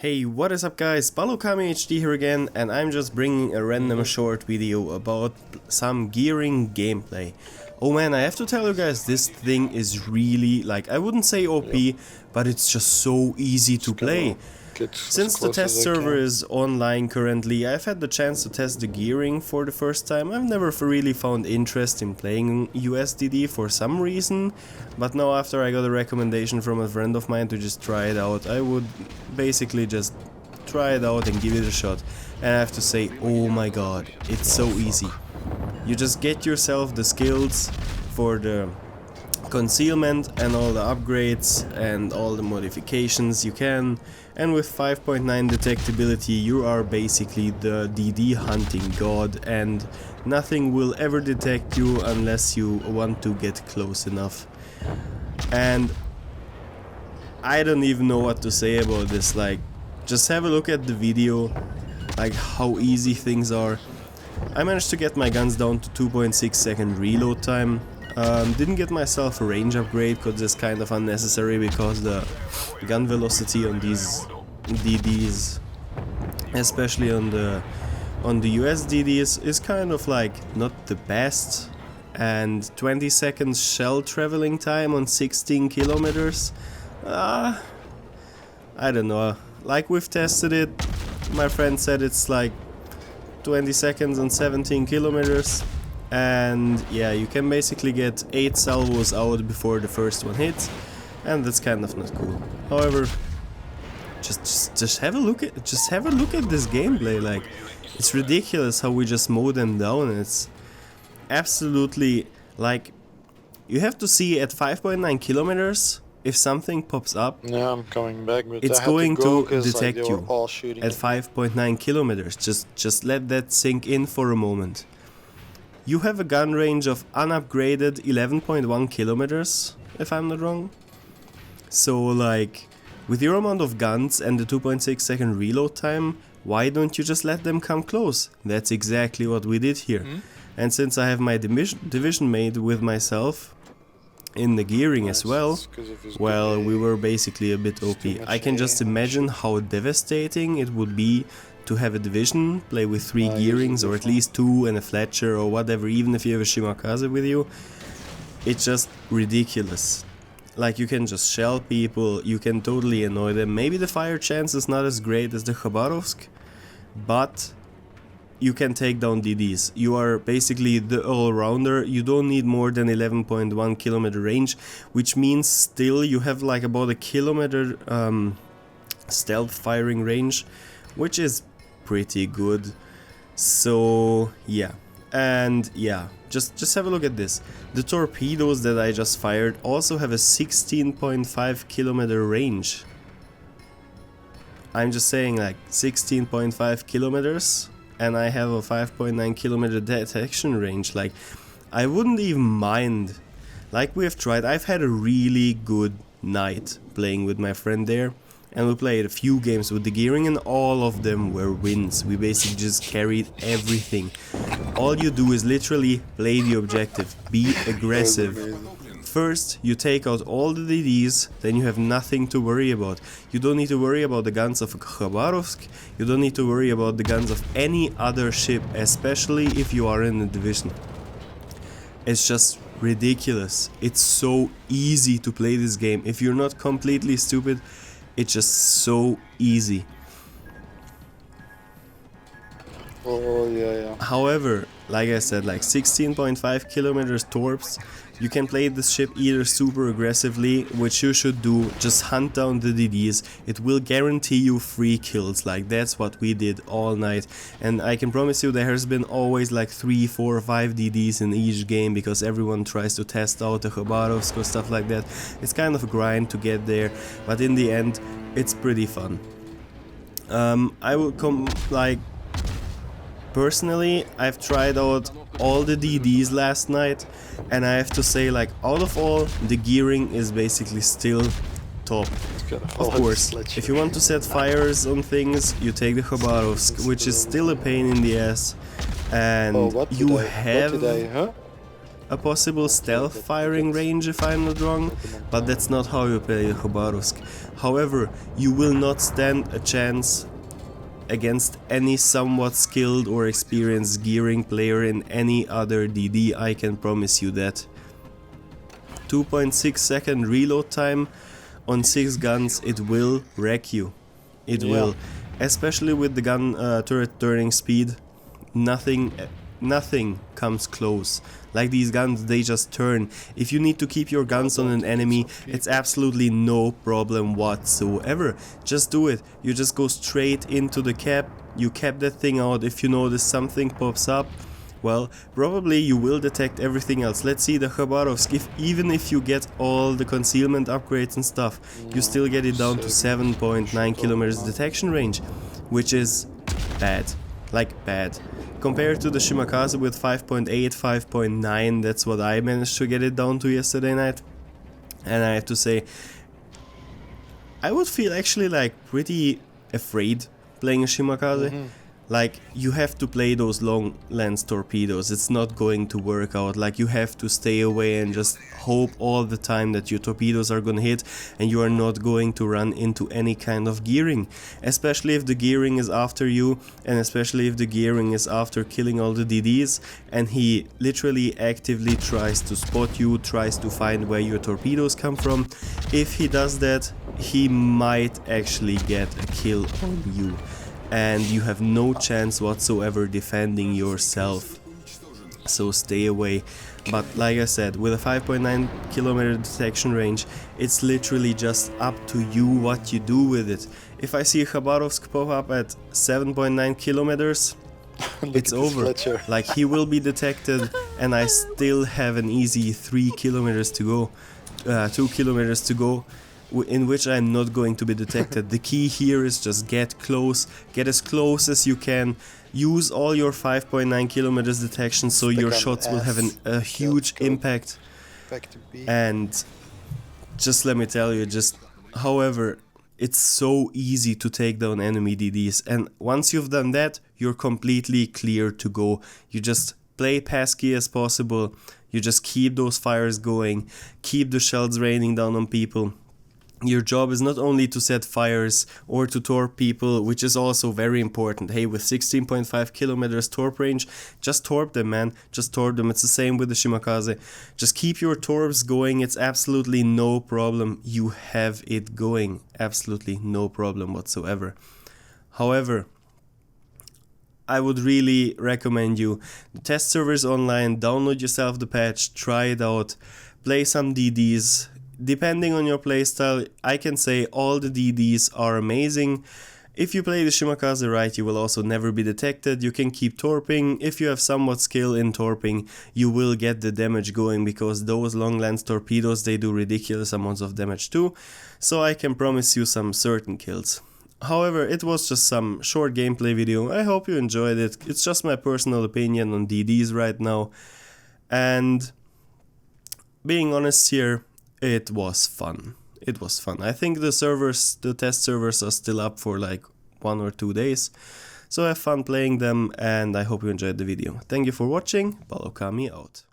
Hey, what is up guys, Balokami HD here again, and I'm just bringing a random short video about some gearing gameplay. Oh man, I have to tell you guys, this thing is really, like, I wouldn't say OP, but it's just so easy to play. Since the test server is online currently, I've had the chance to test the gearing for the first time. I've never really found interest in playing USDD for some reason, but now after I got a recommendation from a friend of mine to just try it out, I would basically just try it out and give it a shot. And I have to say, oh my god, it's so easy. You just get yourself the skills for the concealment and all the upgrades and all the modifications you can, and with 5.9 detectability you are basically the DD hunting god, and nothing will ever detect you unless you want to get close enough. And I don't even know what to say about this. Like, just have a look at the video, like how easy things are. I managed to get my guns down to 2.6 second reload time. Didn't get myself a range upgrade because it's kind of unnecessary, because the gun velocity on these DDs, especially on the US DDs, is kind of like not the best. And 20 seconds shell traveling time on 16 kilometers, I don't know. Like, we've tested it, my friend said it's like 20 seconds on 17 kilometers. And yeah, you can basically get 8 salvos out before the first one hits, and that's kind of not cool. However, just have a look at this gameplay. Like, it's ridiculous how we just mow them down. It's absolutely, like, you have to see at 5.9 kilometers if something pops up. Yeah, I'm coming back, but it's I going to detect like, you at 5.9 kilometers. Just let that sink in for a moment. You have a gun range of unupgraded 11.1 kilometers, if I'm not wrong. So, like, with your amount of guns and the 2.6 second reload time, why don't you just let them come close? That's exactly what we did here. And since I have my division made with myself in the gearing as well, well, we were basically a bit OP. I can just imagine how devastating it would be to have a division, play with 3 gearings, or at least 2 and a Fletcher or whatever, even if you have a Shimakaze with you. It's just ridiculous. Like, you can just shell people, you can totally annoy them. Maybe the fire chance is not as great as the Khabarovsk, but you can take down DDs. You are basically the all-rounder. You don't need more than 11.1 kilometer range, which means still you have like about a kilometer stealth firing range, which is pretty good. So yeah, and yeah, just have a look at this. The torpedoes that I just fired also have a 16.5 kilometer range. I'm just saying, like, 16.5 kilometers, and I have a 5.9 kilometer detection range. Like, I wouldn't even mind. Like, we have tried, I've had a really good night playing with my friend there. And we played a few games with the gearing, and all of them were wins. We basically just carried everything. All you do is literally play the objective, be aggressive. First, you take out all the DDs, then you have nothing to worry about. You don't need to worry about the guns of Khabarovsk, you don't need to worry about the guns of any other ship, especially if you are in a division. It's just ridiculous. It's so easy to play this game. If you're not completely stupid, it's just so easy. Oh, yeah. However, like I said, like 16.5 kilometers torps, you can play this ship either super aggressively, which you should do, just hunt down the DDs. It will guarantee you free kills. Like, that's what we did all night. And I can promise you there has been always like 3, 4, 5 DDs in each game, because everyone tries to test out the Khabarovsk or stuff like that. It's kind of a grind to get there, but in the end, it's pretty fun. I will come, like, personally, I've tried out all the DDs last night, and I have to say, like, out of all, the gearing is basically still top. Of course, if you want to set fires on things, you take the Khabarovsk, which is still a pain in the ass, and a possible stealth firing range if I'm not wrong, but that's not how you play the Khabarovsk. However, you will not stand a chance against any somewhat skilled or experienced gearing player in any other DD, I can promise you that. 2.6 second reload time on 6 guns, it will wreck you. It will. Especially with the gun turret turning speed, nothing comes close. Like these guns, they just turn. If you need to keep your guns on an enemy, it's absolutely no problem whatsoever. Just do it. You just go straight into the cap, you cap that thing out. If you notice something pops up, well, probably you will detect everything else. Let's see the Khabarovsk. Even if you get all the concealment upgrades and stuff, you still get it down to 7.9 kilometers detection range, which is bad. Like bad. Compared to the Shimakaze with 5.8, 5.9, that's what I managed to get it down to yesterday night. And I have to say, I would feel actually like pretty afraid playing a Shimakaze. Like, you have to play those long lens torpedoes, it's not going to work out. Like, you have to stay away and just hope all the time that your torpedoes are gonna hit and you are not going to run into any kind of gearing. Especially if the gearing is after you, and especially if the gearing is after killing all the DDs and he literally actively tries to spot you, tries to find where your torpedoes come from. If he does that, he might actually get a kill on you. And you have no chance whatsoever defending yourself, so stay away. But like I said, with a 5.9 kilometer detection range, it's literally just up to you what you do with it. If I see Khabarovsk pop up at 7.9 kilometers, it's over. Like, he will be detected and I still have an easy 3 kilometers to go, 2 kilometers to go, in which I'm not going to be detected. The key here is just get close, get as close as you can, use all your 5.9 kilometers detection so your shots will have a huge impact. And just let me tell you, however, it's so easy to take down enemy DDs, and once you've done that, you're completely clear to go. You just play passkey as possible, you just keep those fires going, keep the shells raining down on people. Your job is not only to set fires or to torp people, which is also very important. Hey, with 16.5 kilometers torp range, just torp them, man. Just torp them. It's the same with the Shimakaze. Just keep your torps going. It's absolutely no problem. You have it going. Absolutely no problem whatsoever. However, I would really recommend you test servers online, download yourself the patch, try it out, play some DDs. Depending on your playstyle, I can say all the DDs are amazing. If you play the Shimakaze right, you will also never be detected. You can keep torping. If you have somewhat skill in torping, you will get the damage going, because those long lens torpedoes, they do ridiculous amounts of damage too. So I can promise you some certain kills. However, it was just some short gameplay video. I hope you enjoyed it. It's just my personal opinion on DDs right now. And being honest here, it was fun. It was fun. I think the test servers are still up for like 1 or 2 days. So have fun playing them, and I hope you enjoyed the video. Thank you for watching. Balokami out.